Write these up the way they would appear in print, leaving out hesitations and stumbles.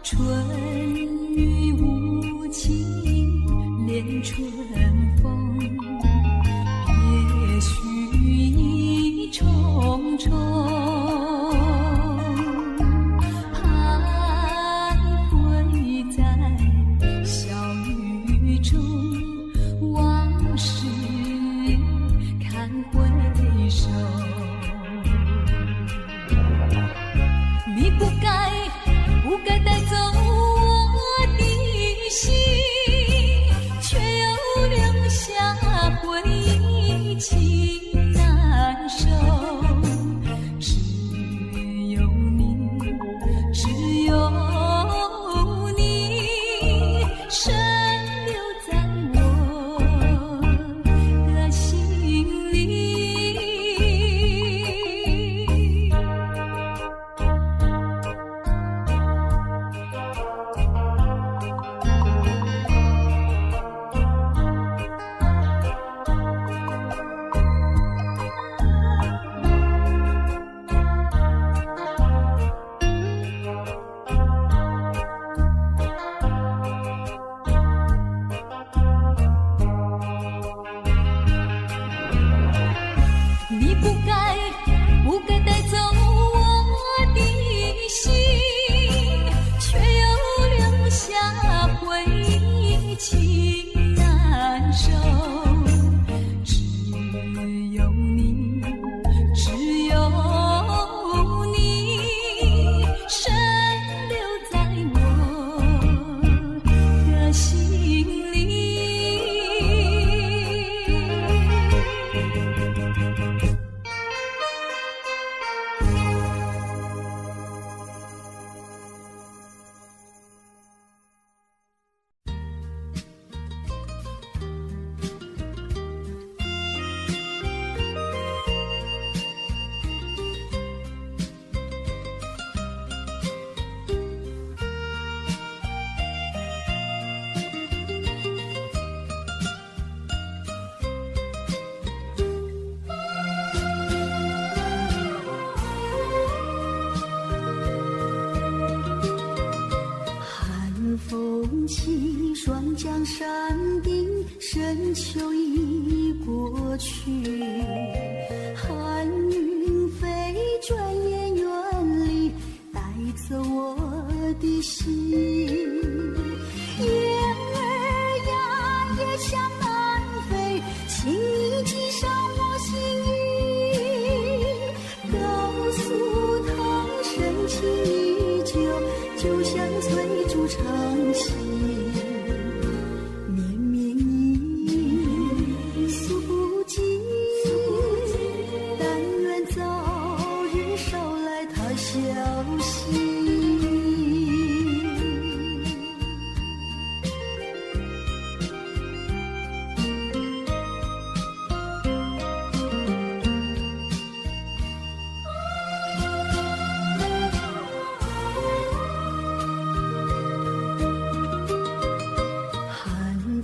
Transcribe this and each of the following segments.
春雨无情恋春风，别绪意重重。徘徊在小雨中，往事看回首。你不该带走我的心，却又留下回忆情难收。只有你，只有你，深留在我的心里。你不该带走我的心，却又留下回忆情难收。只有你，只有你，深留在我的心里。风起霜降山顶，深秋已过去。寒云飞，转眼远离，带走我的心。雁儿呀，也向南飞，请你寄上我心意。告诉他，深情依旧，就像翠竹长青。绵绵意，诉不尽，但愿早日捎来他消息。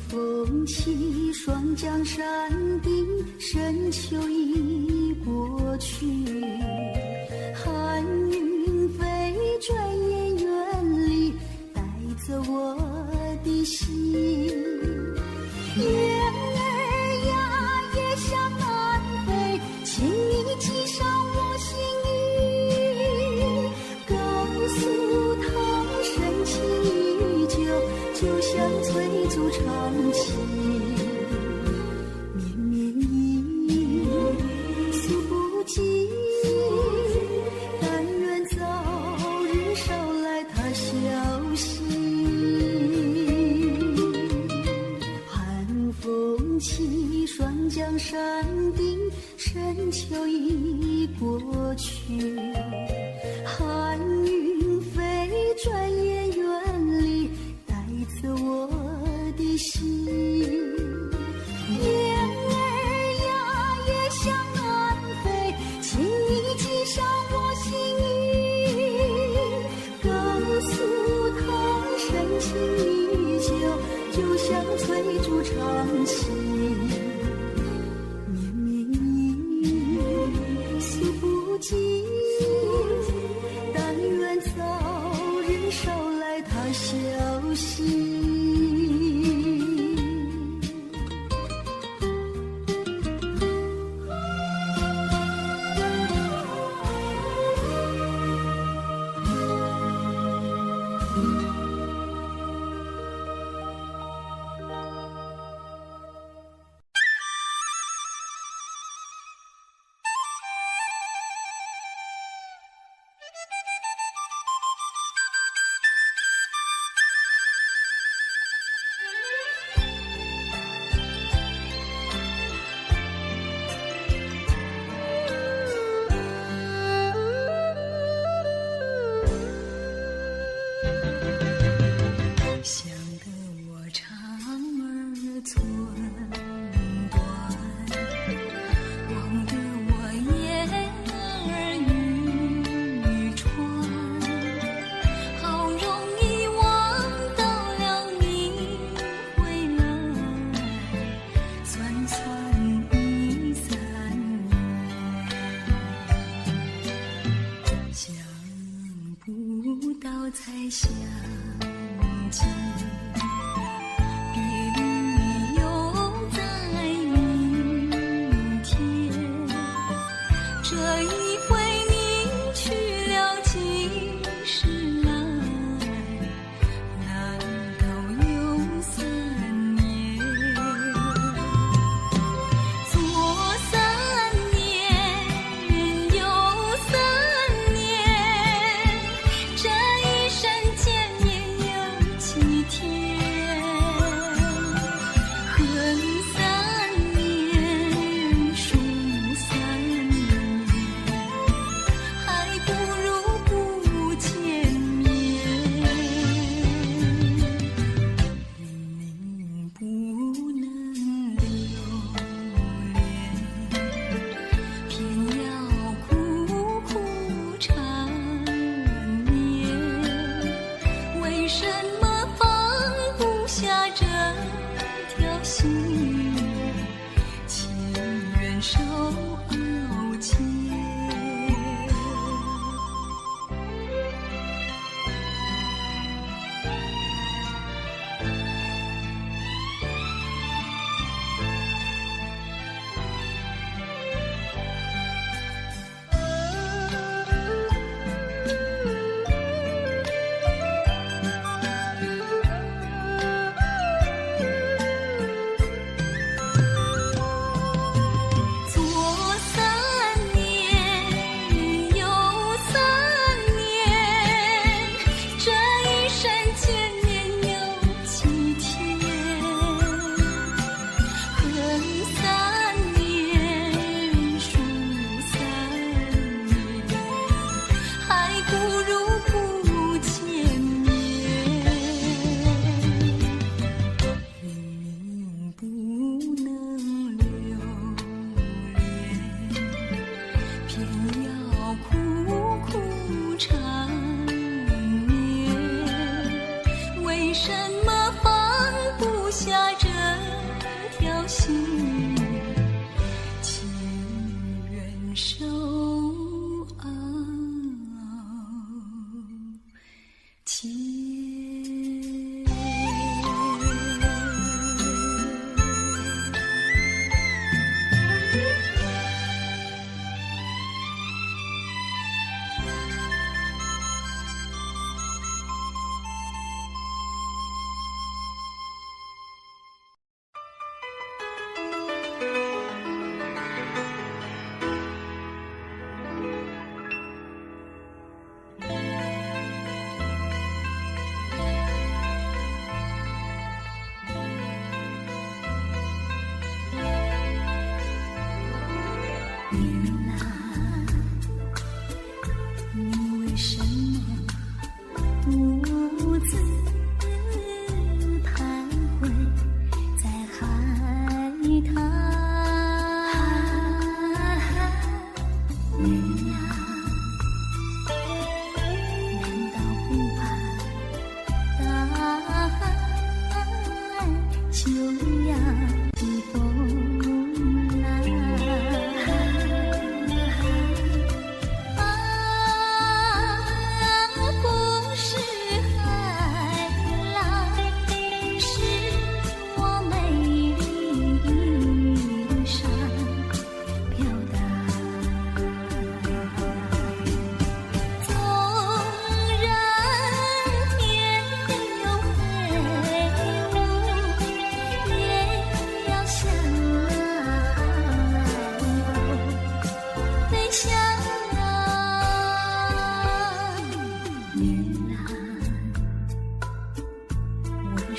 风起霜降山顶，深秋已过去。寒云飞，转眼远离，带走我的心。雁儿呀，也向南飞，请你寄上我心意。告诉他，深情依旧，就像翠竹长青。绵绵意，诉不尽，但愿早日捎来他消息。寒风起霜降山顶，深秋已过去。寒云飞，转眼远离，带走我的心。雁儿呀，也向南飞，请你寄上我心意。告诉他，深情依旧，就像翠竹长青。绵绵意，诉不尽，但愿早日捎来他消息。才想起，别离又在明天。这一回你去了几时来？难道有3年？左3年，右3年，这一生见面有几天？恨3年，数3年，还不如不见面。明明不能留恋，偏要苦苦缠绵。为什么放不下这条心？情愿受熬煎。左3年，右3年，这一生见面有几天？恨3年，数3年，还不如不见面。明明不能留恋，偏要苦苦缠绵。为什么放不下这条心？情愿受熬煎。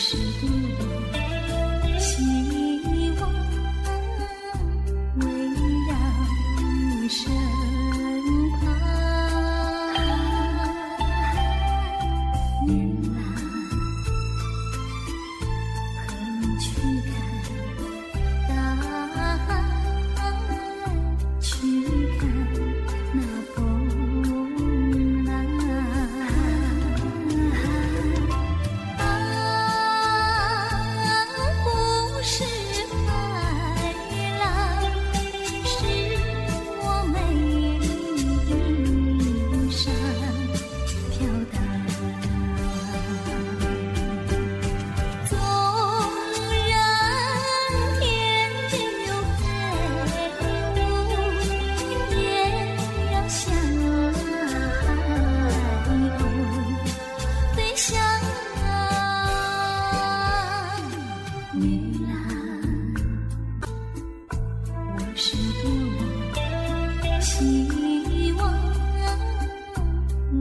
是多么希望围绕你身旁。女郎，和你去看大海，去看那风浪。不是海浪，是我美丽衣裳飘荡。纵然天边有黑雾，也要向海鸥飞翔。女郎，我是多么希望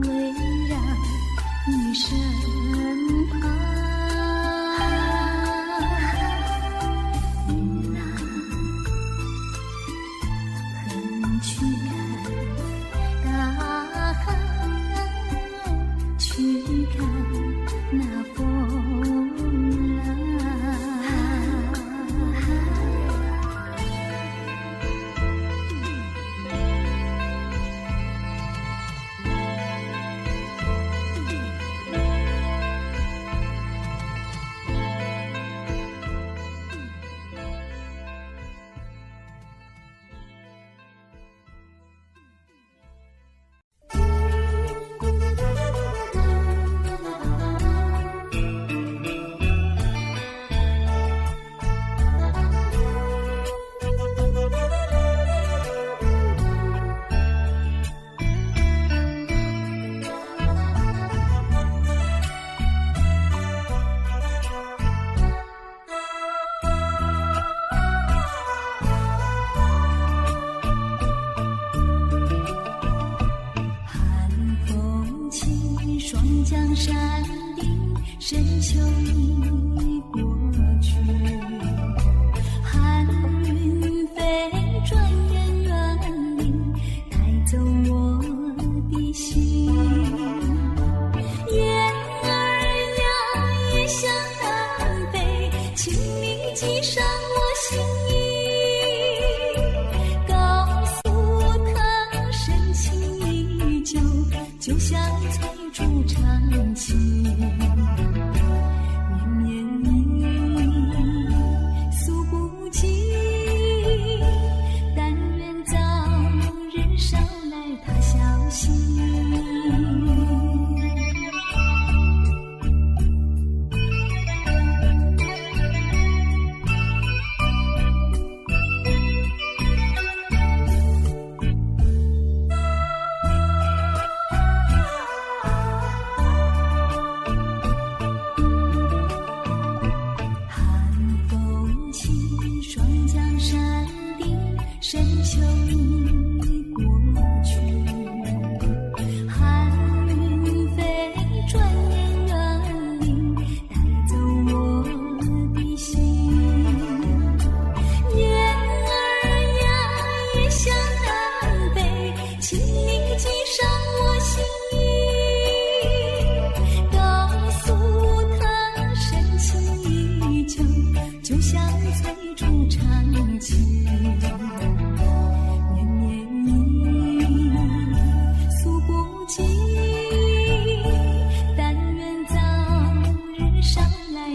围绕你身旁。女郎，和你去看大海，去看那风浪。双江山顶，深秋已过去，寒云飞，转眼远离，带走我的心。雁儿呀，也向南飞，请你记上我心意，告诉他深情依旧，就像翠竹长青。绵绵意诉不尽，但愿早日捎来他消息。深秋已过去，寒云飞，转眼远离，带走我的心。雁儿呀，也向南飞，请你记上我心意，告诉他深情依旧，就像翠竹长青。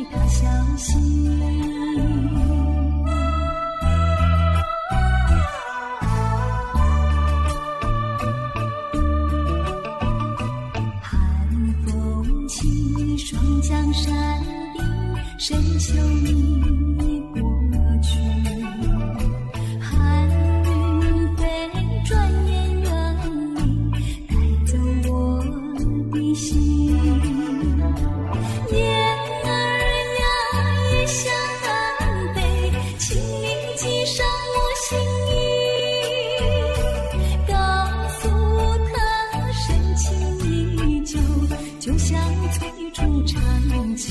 他消息，寒风起，双江山顶，深秋已过去，寒云飞，转眼远离，带走我的心。向南飞，请你记上我心意，告诉他深情依旧，就像翠竹长青。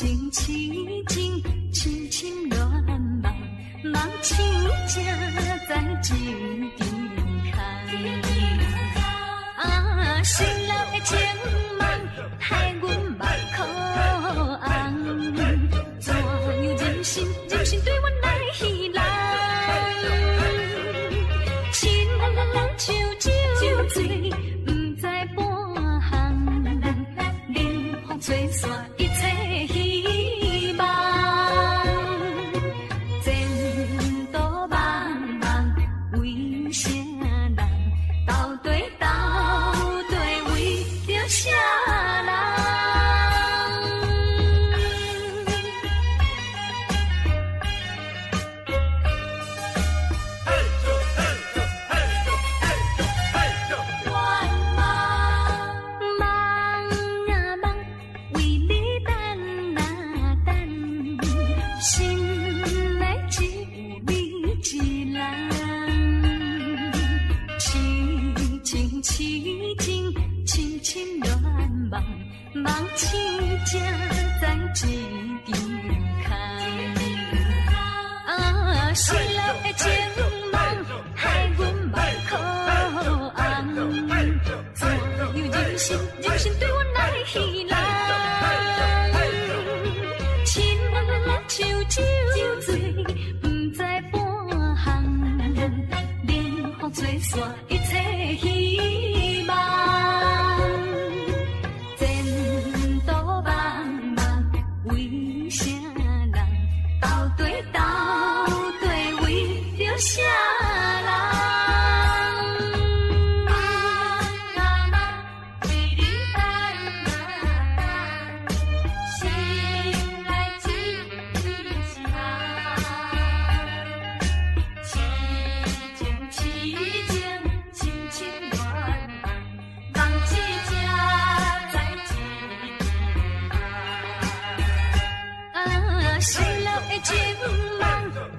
情凄情，情情乱茫，茫情正在指定开。啊，心内的情梦害阮目眶红，怎样忍心忍心对阮来戏人？亲像酒醉，不知半行，冷风吹散一切希望。前途茫茫，为啥人？到底为着啥人？梦情正在指定开，啊，失落的情梦害阮目眶红，怎样忍心对阮来戏人？亲像酒醉，不知半行，冷风吹散一切希望。啥人？为你等心内只是情情乱茫，梦只在失落的情梦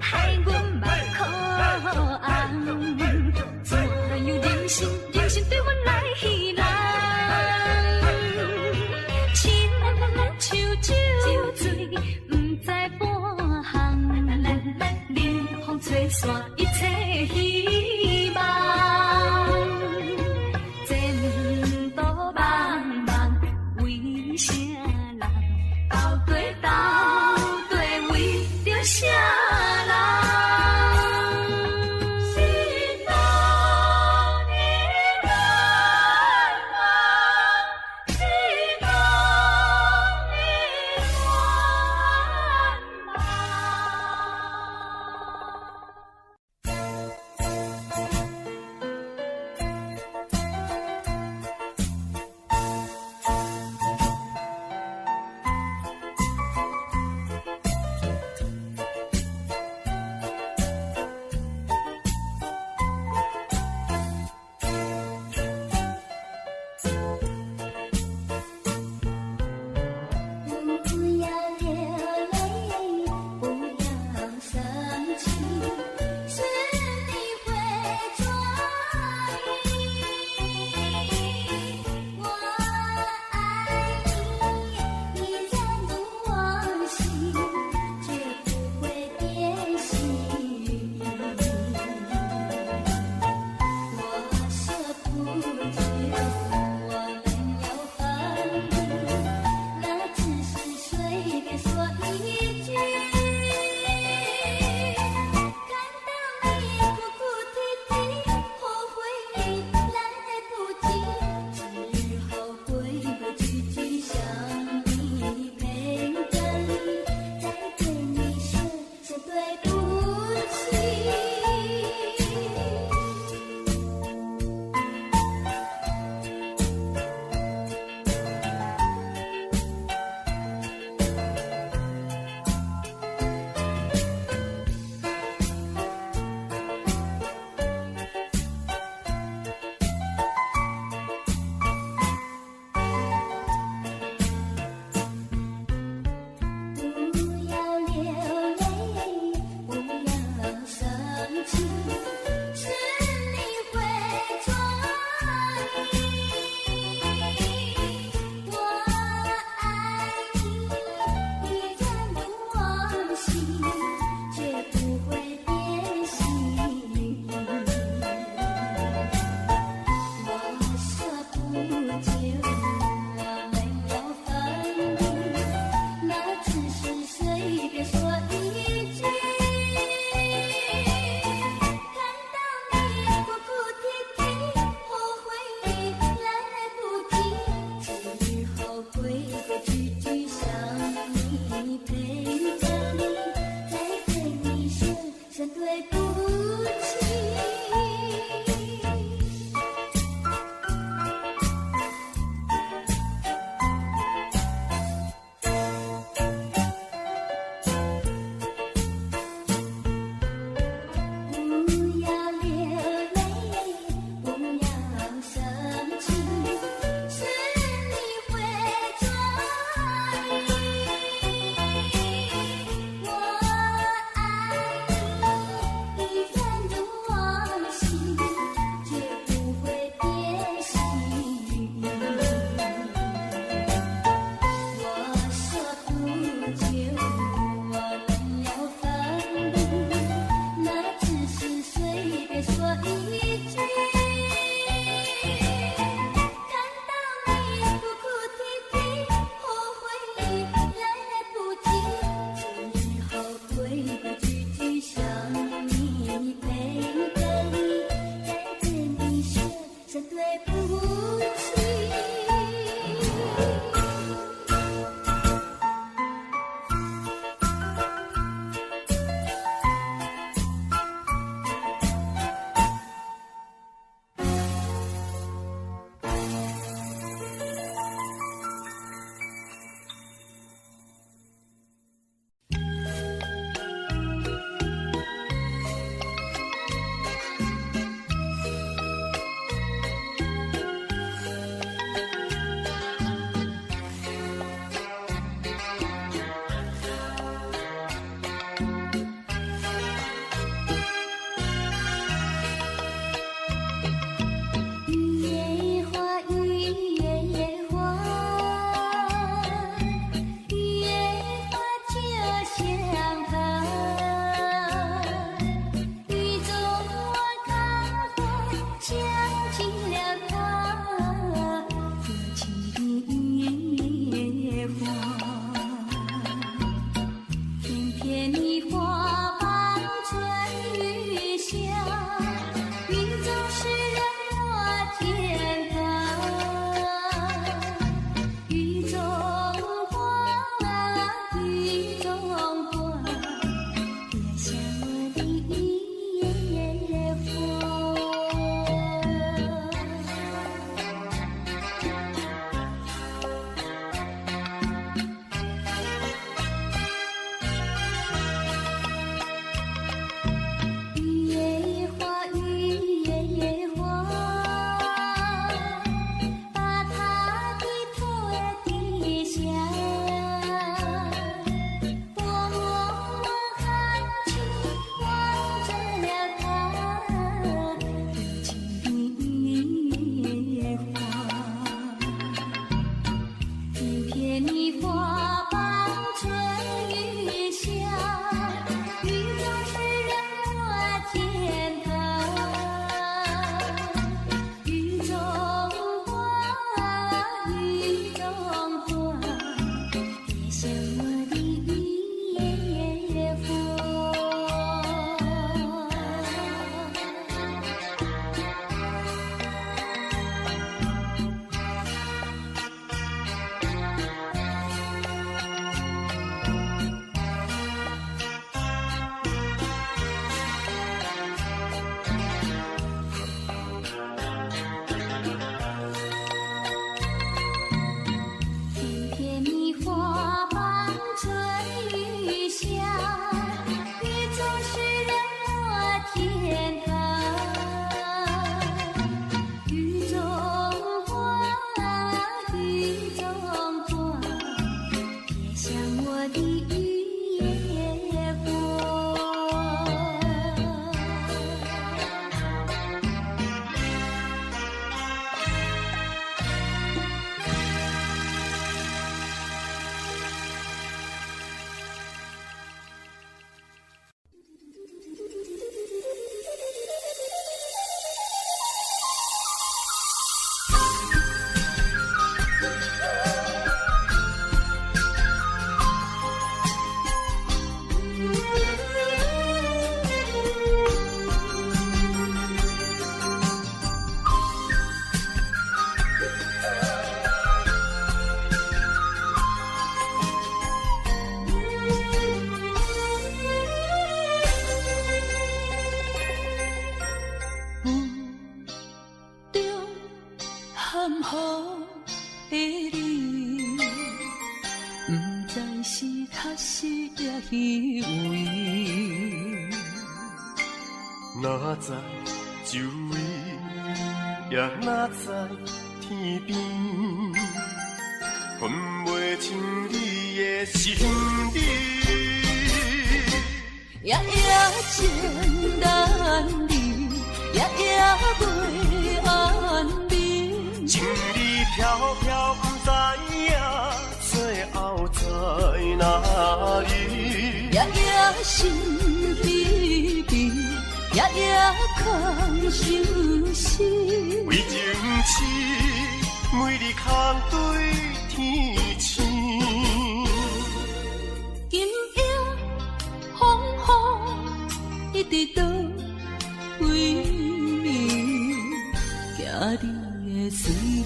害阮目眶红，怎样忍心对阮来戏人？亲像酒醉，不知半行，冷风吹散一切希望。前途茫茫，为啥人？到底为着啥？夜光。哪知周围，也哪知天边，分袂清你的心理。夜夜情难离，夜夜袂安眠。情意飘飘，不知影最后在哪里。夜夜心悲悲，夜夜空相思。为情痴，每日空对天星。今夜风雨一直倒为眠，惊你的水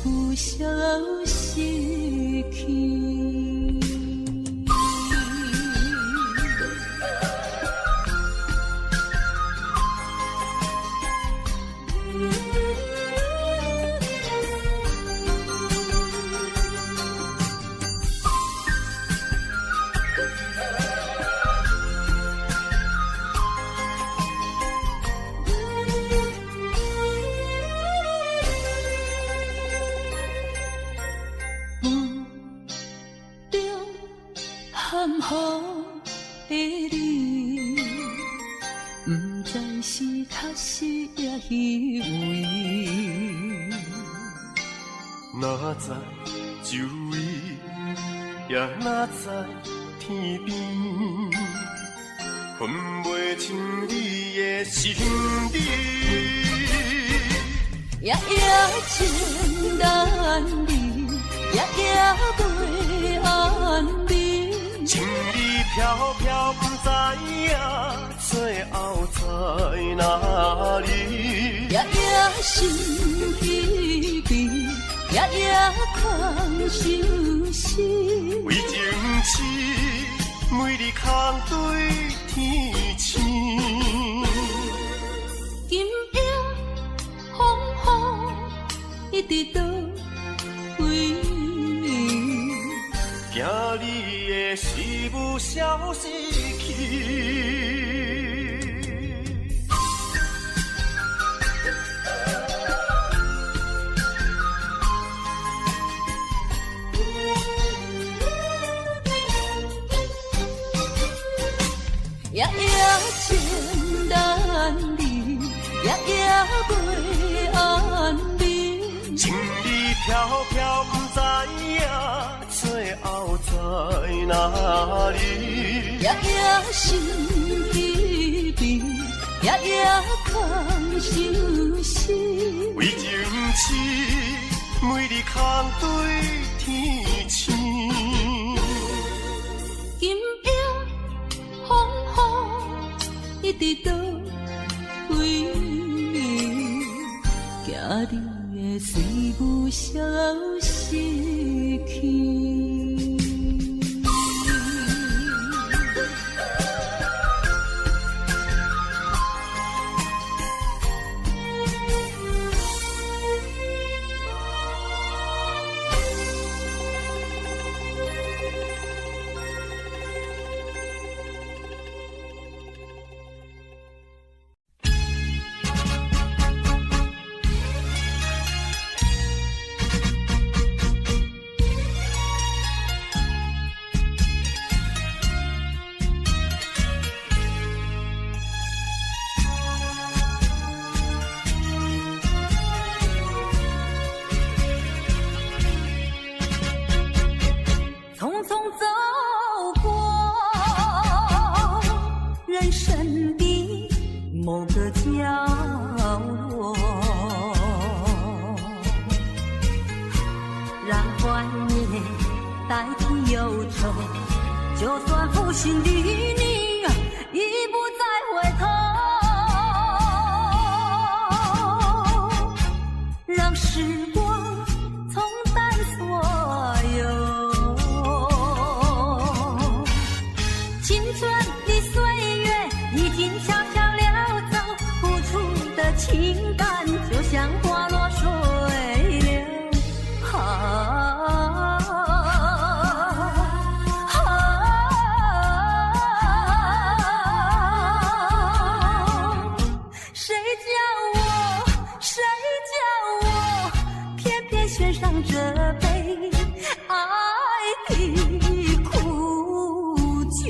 母消失去。哪知周围，也哪知天边，分袂清你的心理。夜夜情难离，夜夜袂安眠。情意飘飘，不知影最后在哪里。夜夜心悲悲，夜夜空相思。为情痴，每日空对天星。今夜风雨一直倒为眠，惊你的事物消失去。夜夜情难离，夜夜袂安眠。情意飘飘，不知影最后在哪里。夜夜心悲悲，夜夜空相思。为情痴，每日空对天星。今夜风雨一直倒为眠，惊你的水母消失去。人生的某个角落，让怀念代替忧愁，就算负心的你已不再回头，让时光冲淡所有青春的岁月，已经悄悄溜走，付出的情感就像花落水流。献上这杯爱的苦酒。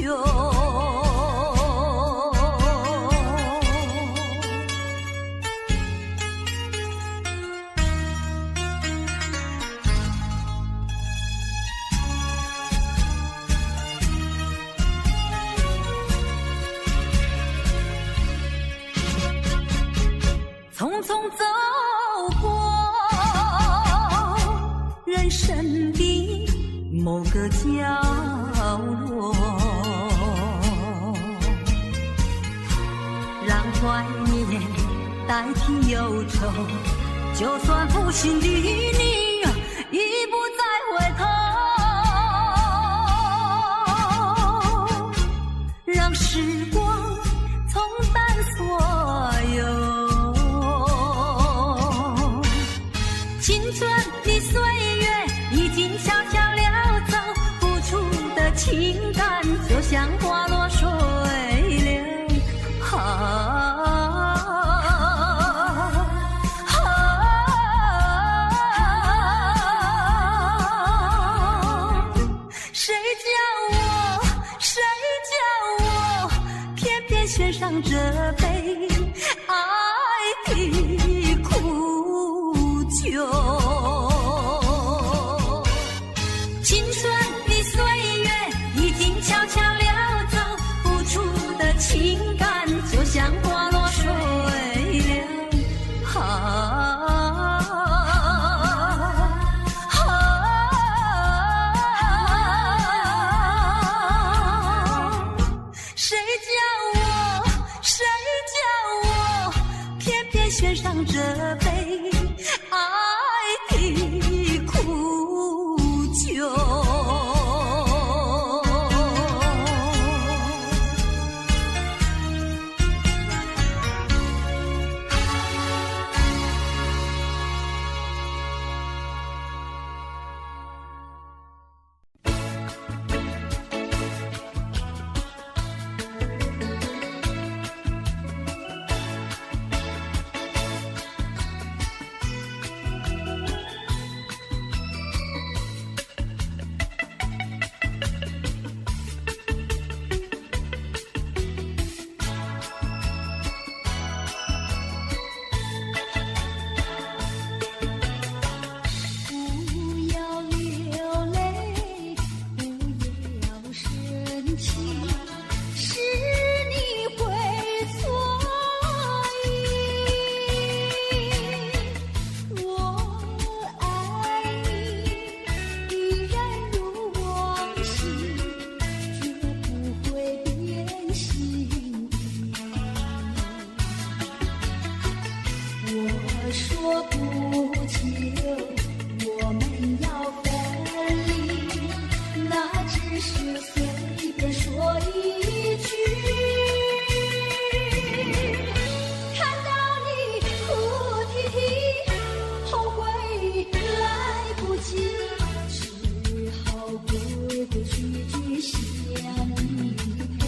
匆匆走过人生的某个角落，让怀念代替忧愁，就算负心的你已不再回头，让时光冲淡所有青春的岁月，已经悄悄溜走，付出的情感就像花落水流。谁叫我偏偏献上这杯爱的苦酒。青春的岁月已经悄悄溜走，付出的情感就像花落水流。谁叫我偏偏献上这杯爱的苦酒。说不清，我们要分离，那只是随便说一句。看到你哭啼啼，后悔来不及，只好规规矩矩向你赔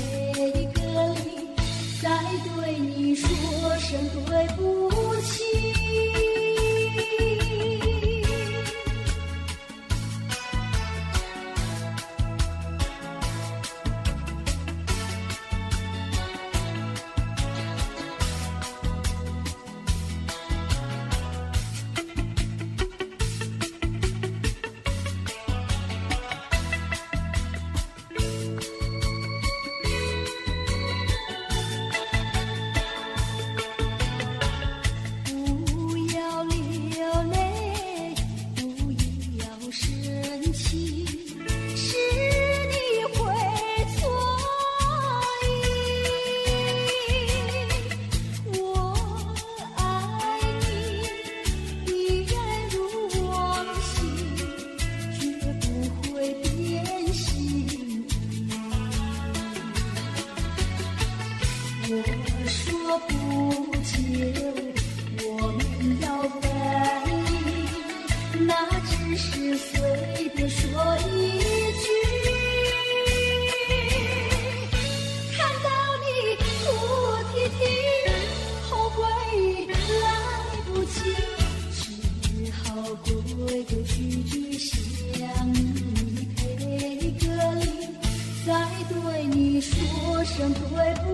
个礼，再对你说声对不起。我说不久我们要分离，那只是随便说一句。看到你哭啼啼，后悔来不及，只好规规矩矩向你赔个礼，再对你说声对不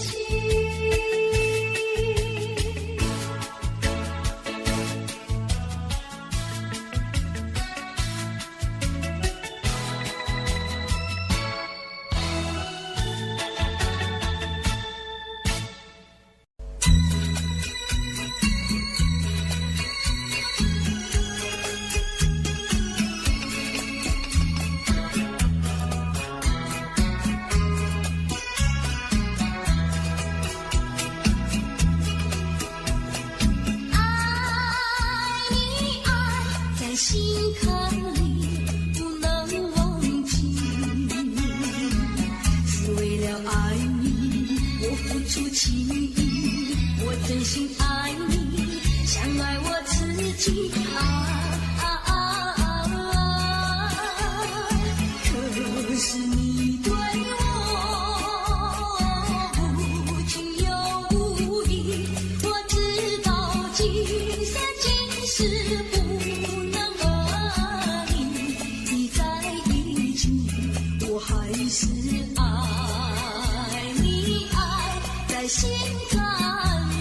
起。心坎里不能忘记，是为了爱你我付出情意，我真心爱你像爱我自己可是你对我无情又无义，我知道今生今世不能和你在一起，我还是爱你，爱在心坎里。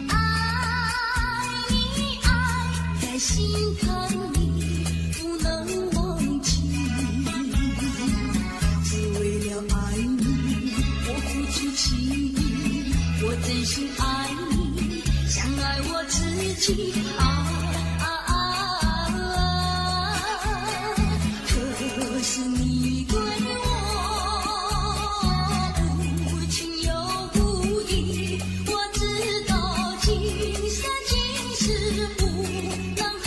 爱你，爱在心坎里不能忘记，只为了爱你我付出情意，我真心爱你像爱我自己可是你对我无情又无义，我知道今生今世不能和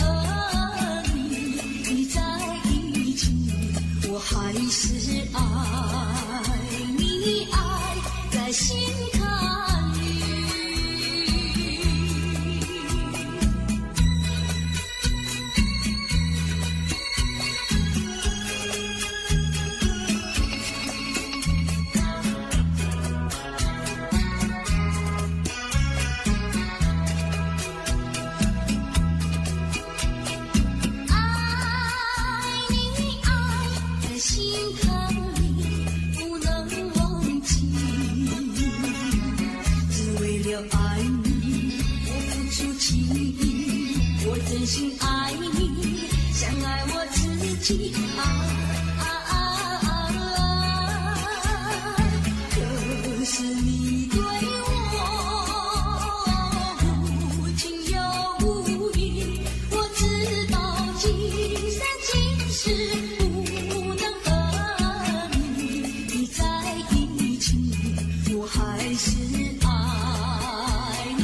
你在一起，我还是爱你，爱在心坎里。爱你，爱在心坎里不能忘记，只为了爱你我付出情意，我真心爱你像爱我自己可是你对我无情又无义，我知道今生今世不能和你在一起，我还是爱你，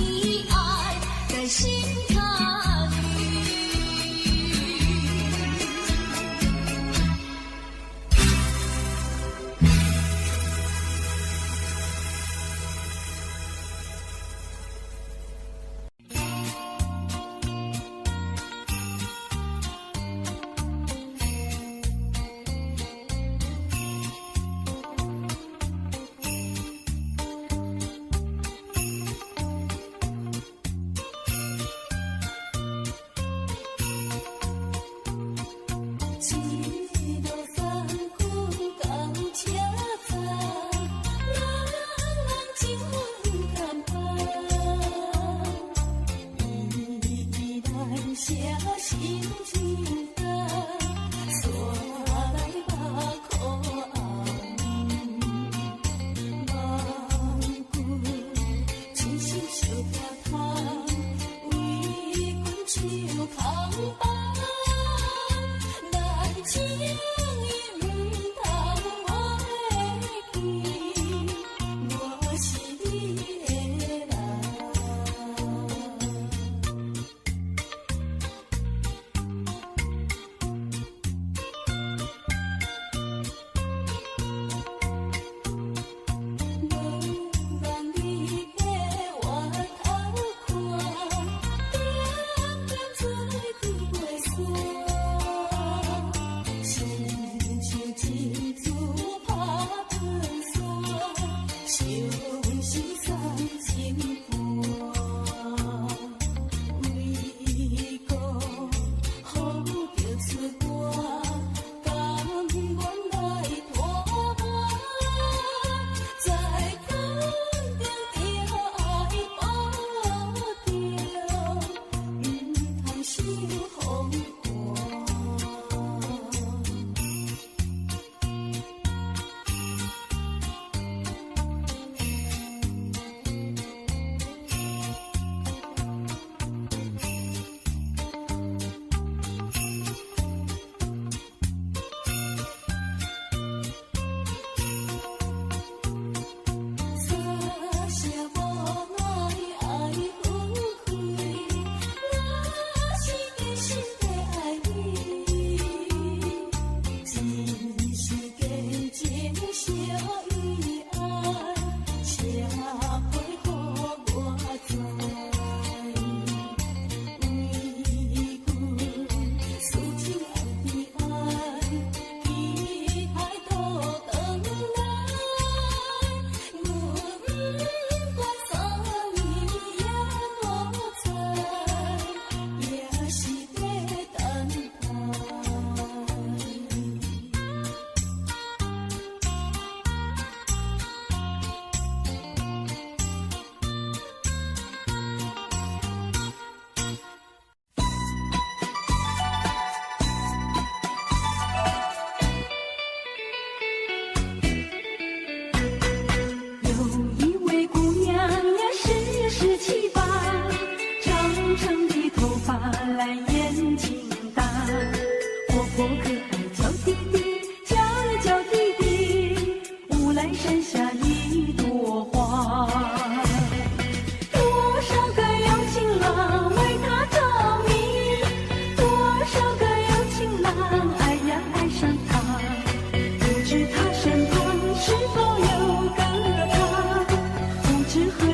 爱在心坎里。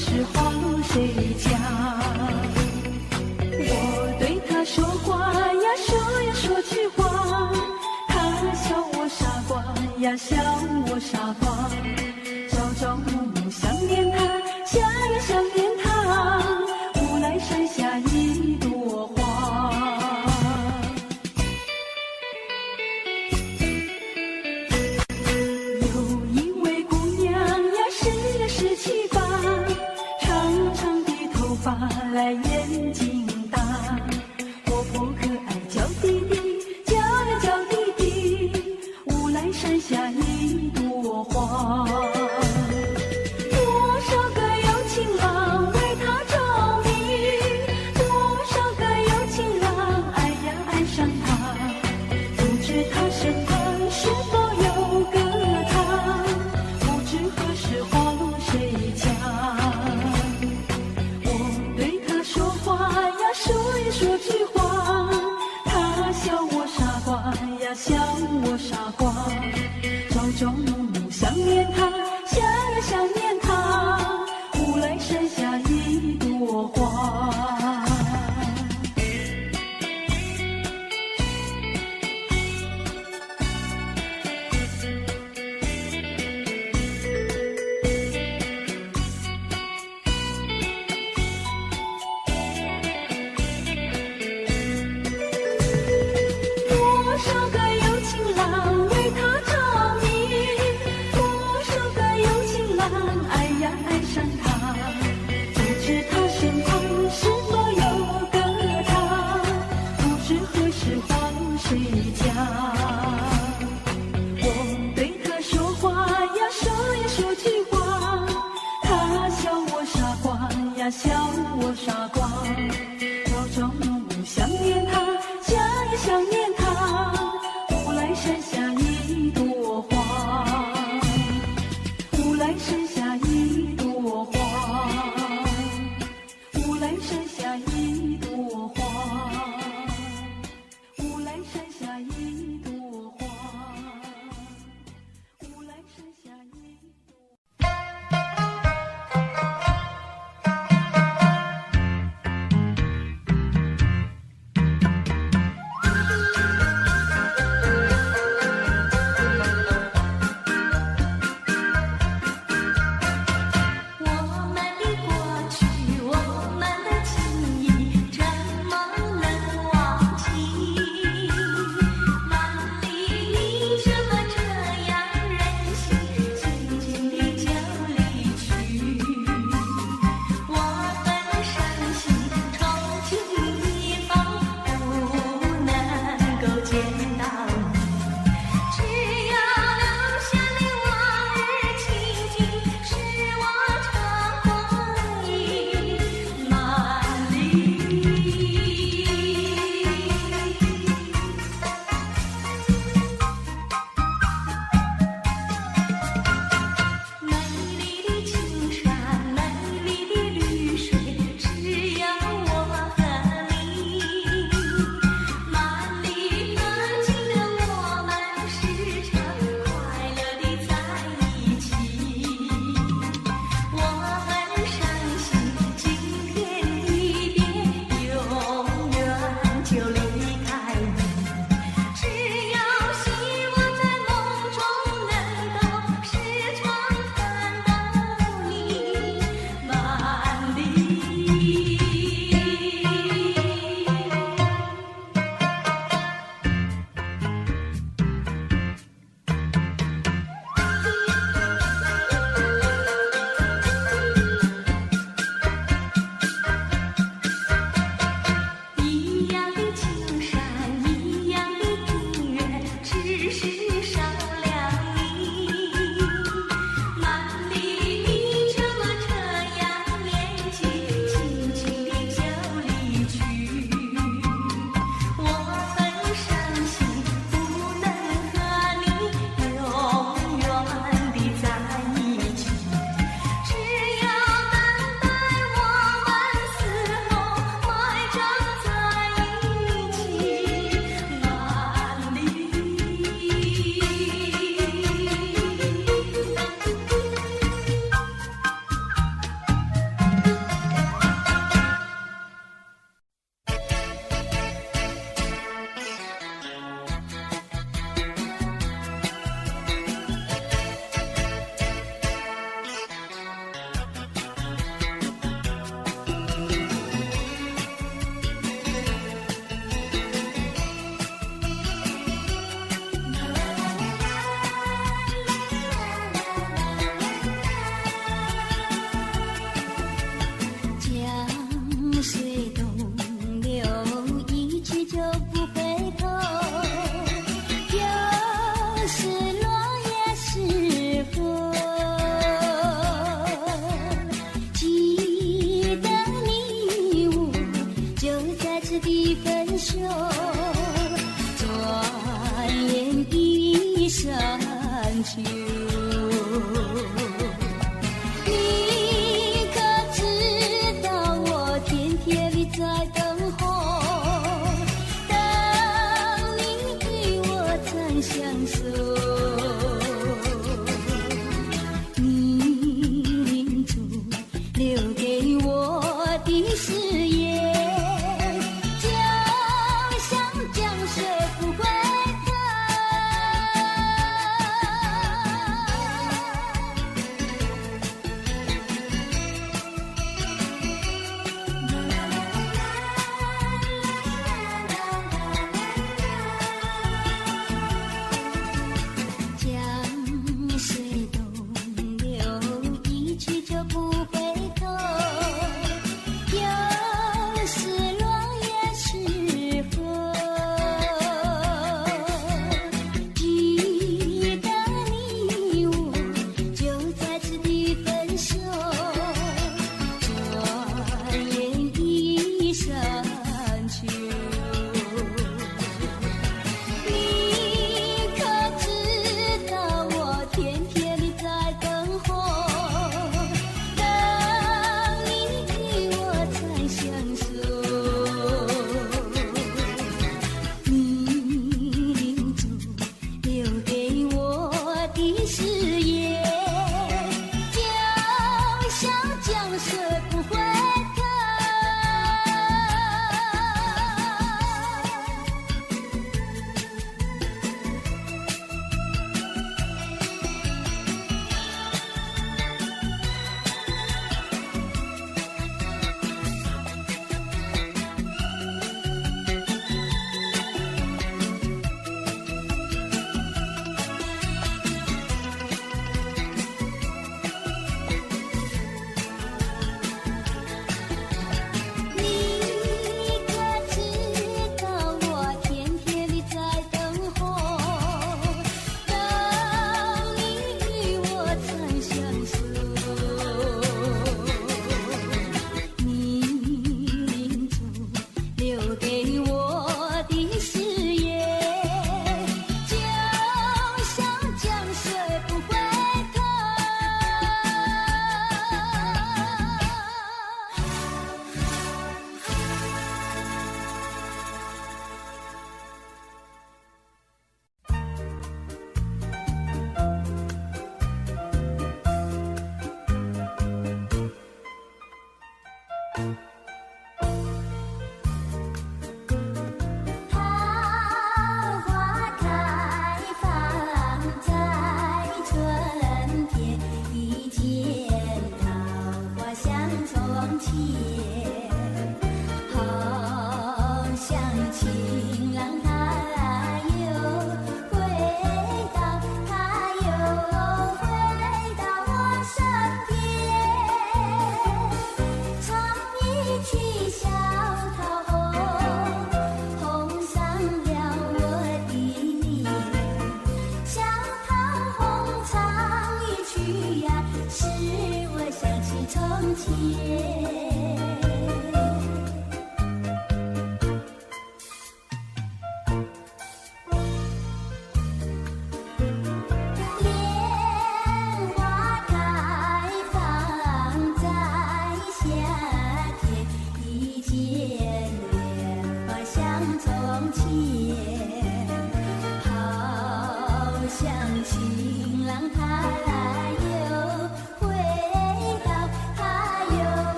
是花落谁家？我对他说话呀，说呀说句话，他笑我傻瓜呀，笑我傻瓜。朝朝暮暮想念他，想呀想念他，无奈山下一朵花。有一位姑娘呀，十七八，长长的头发来眼睛大，活泼可爱叫弟弟，叫呀叫弟弟，无赖山下一朵花。多少个有情郎为她着迷，多少个有情郎爱呀爱上她，不知他身旁是否有个他，不知何时花落谁家。我对他说话呀，说呀说句话，他笑我傻瓜呀，笑我傻瓜。朝朝暮暮想念他，想呀想念他，无赖山下一朵花。多少个有情郎为她着迷，多少个有情郎爱呀爱上她，不知他身旁是否有个他，不知何时花落谁家。我对他说话呀，说呀说句话，他笑我傻瓜呀，笑我傻瓜。朝朝暮暮想念他，想呀想念他，无赖山下一朵花，无赖山下一朵花，无赖山下一朵花，无赖山下一朵花，无赖山下一朵。水东流，一去就不回头。有时落叶时候，记得你我就在此地分手。转眼一山秋。在等候，等你与我曾相守。你临终留给我的誓言，就像江水不回头。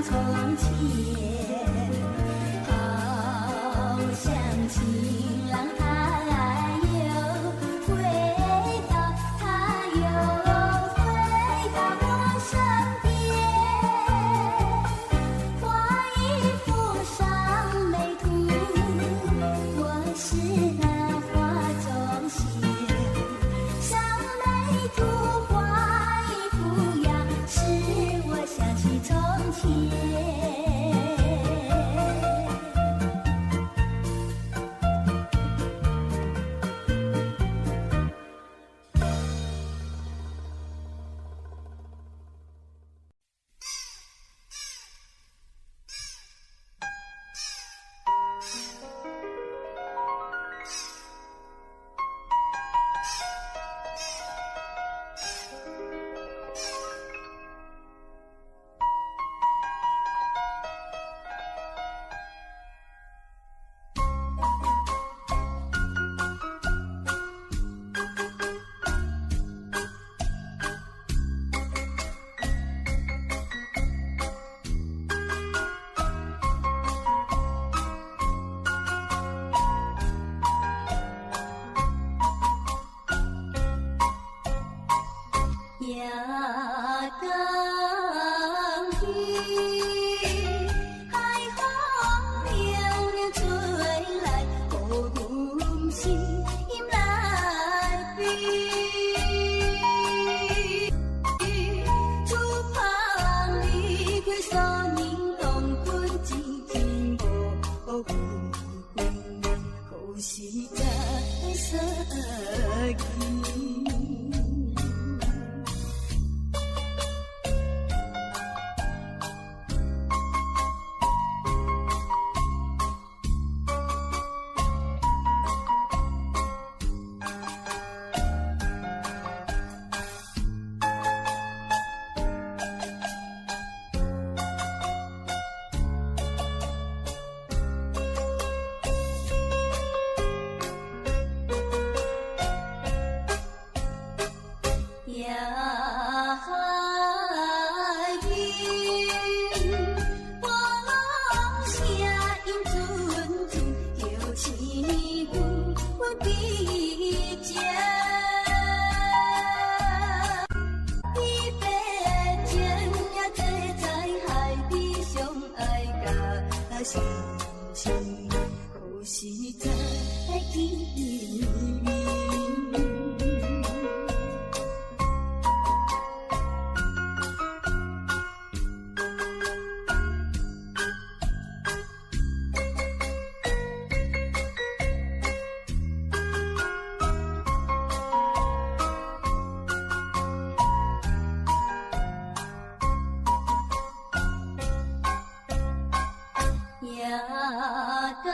从前，好像情郎他又回到，他又回到我身边，画一幅上眉图，我是那画中仙，上眉图画一幅样，使我想起从前。夜更雨，海风凉凉吹来，雨阮心来飞。厝旁离开山林东困，静静无分分，好时在失去。夜海边，波浪声音阵阵，摇起阮比肩。彼别情也坐在海边，相爱甲心情，好实在见面。夜更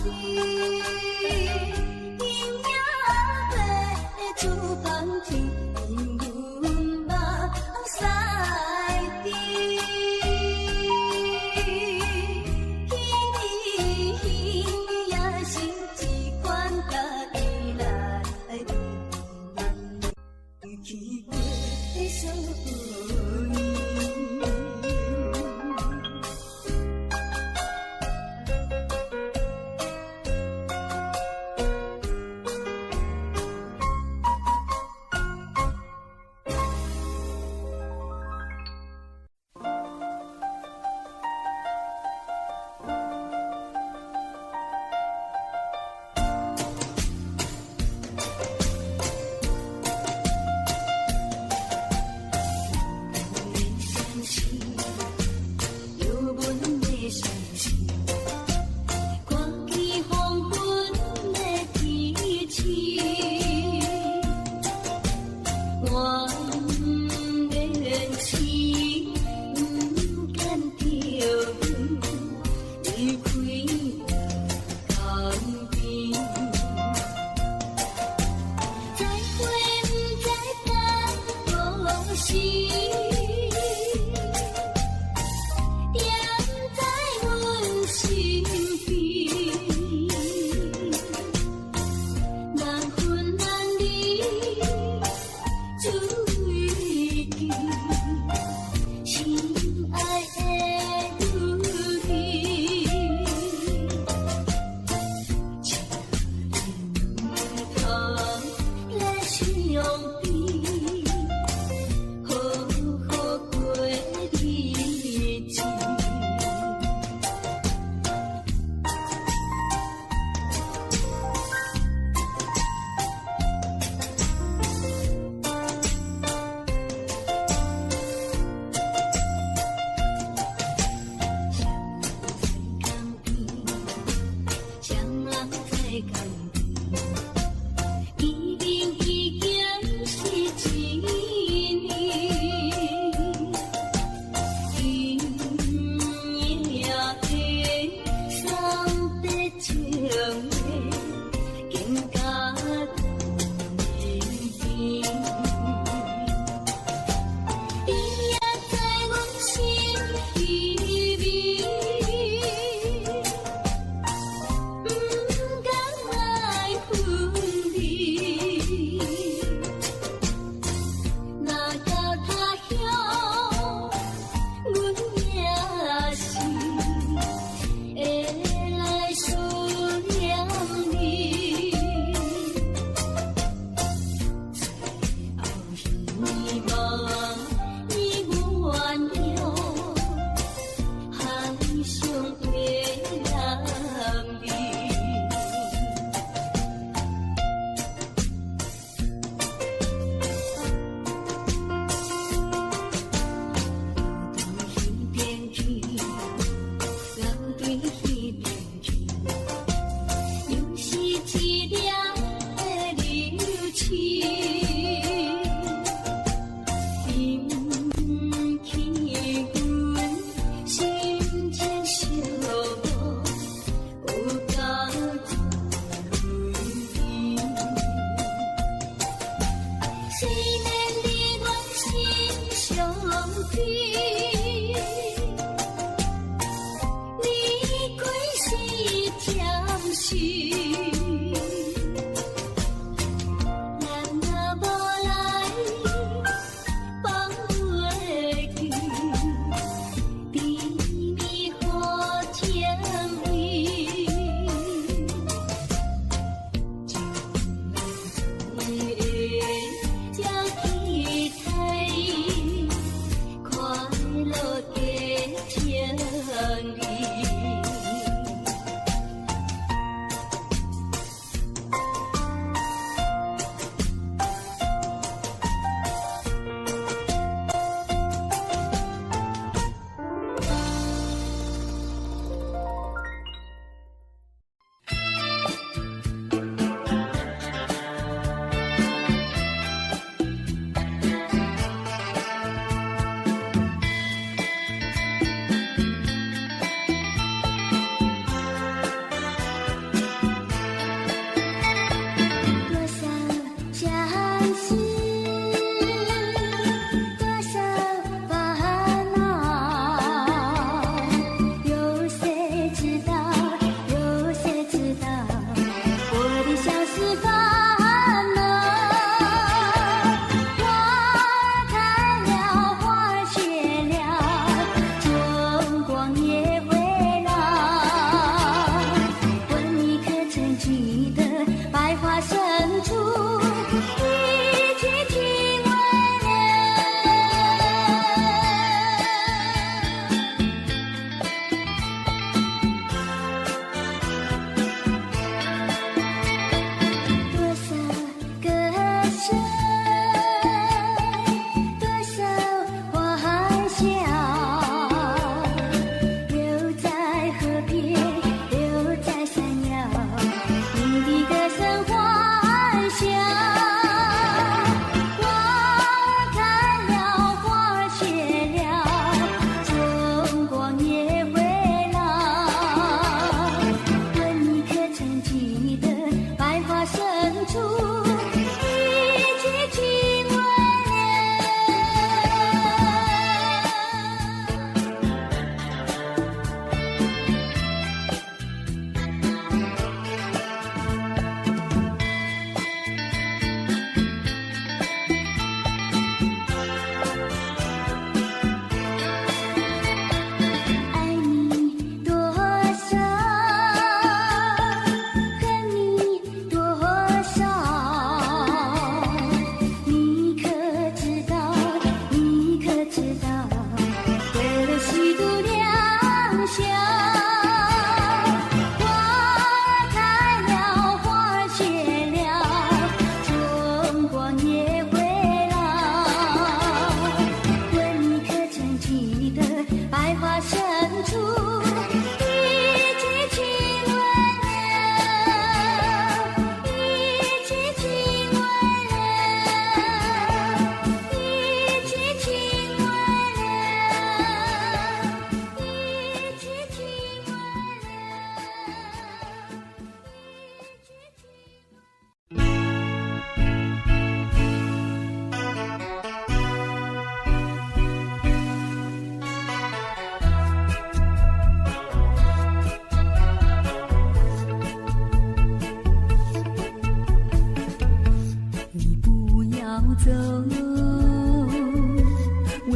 雨，阴影白，厝旁唱，因阮目屎滴。彼年也是一款家己来离去过所念。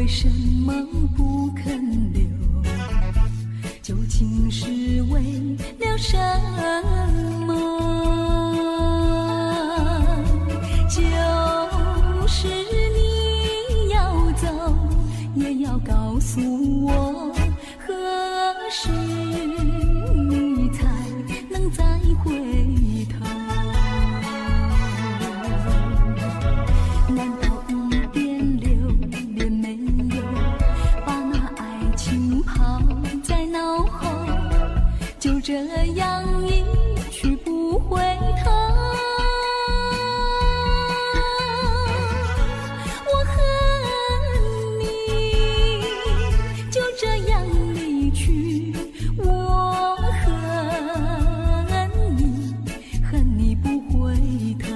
为什么不肯留？究竟是为了什么？就是你要走，也要告诉我，何时你才能再回头？难道一点留恋没有，把那爱情抛在脑后，就这样一去不回头？我恨你，就这样离去，我恨你，恨你不回头。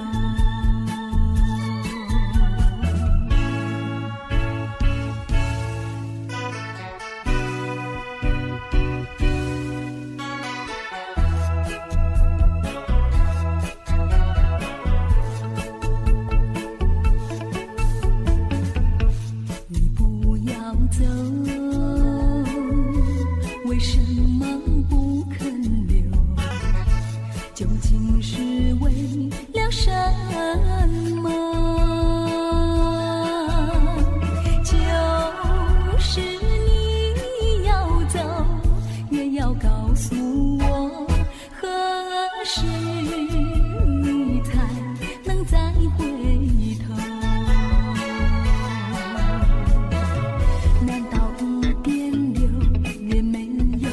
你不要走，为什么不肯留？究竟是为了什么？就是你要走，也要告诉我，何时你才能再回头？难道一点留恋没有，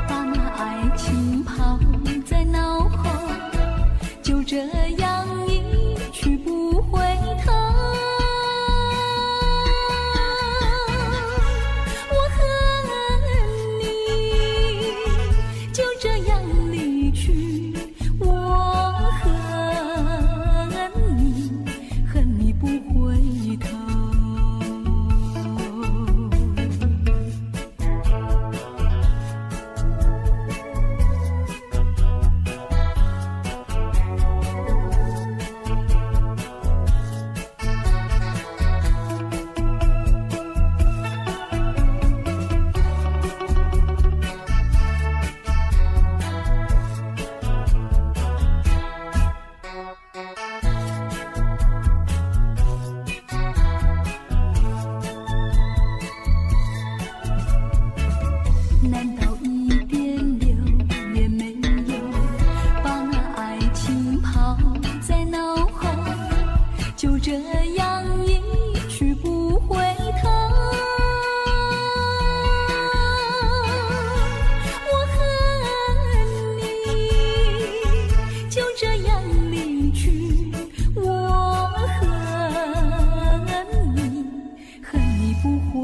把那爱情抛在脑后，就这样一去不回头？我恨你，就这样离去，我恨你，恨你不回头。难道一点留恋没有，把那爱情抛在脑后，就这样一去不回头？我恨你，就这样离去，我恨你，恨你不回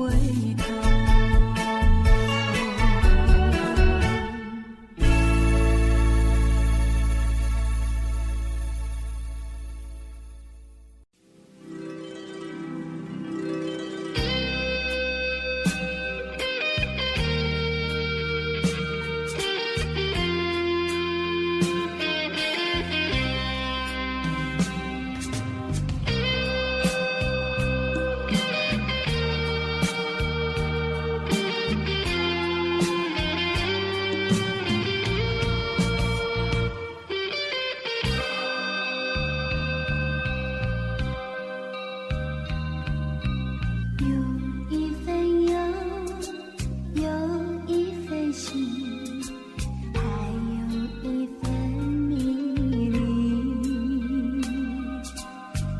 头。有一份忧，有一份喜，还有一份迷离，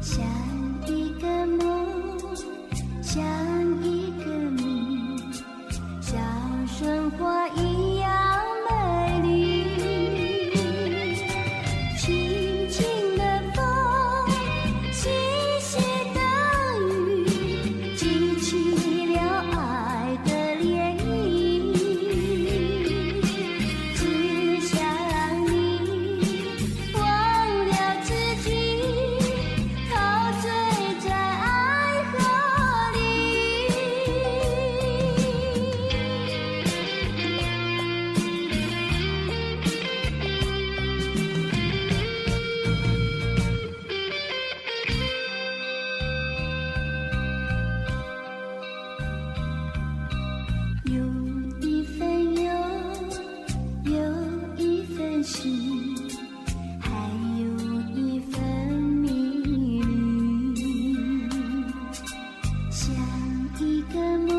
像一个梦，像一个谜，像春花一样美丽。轻轻的风，细细的雨，激起了爱的涟漪，只想让你忘了自己，陶醉在爱河里。一个梦。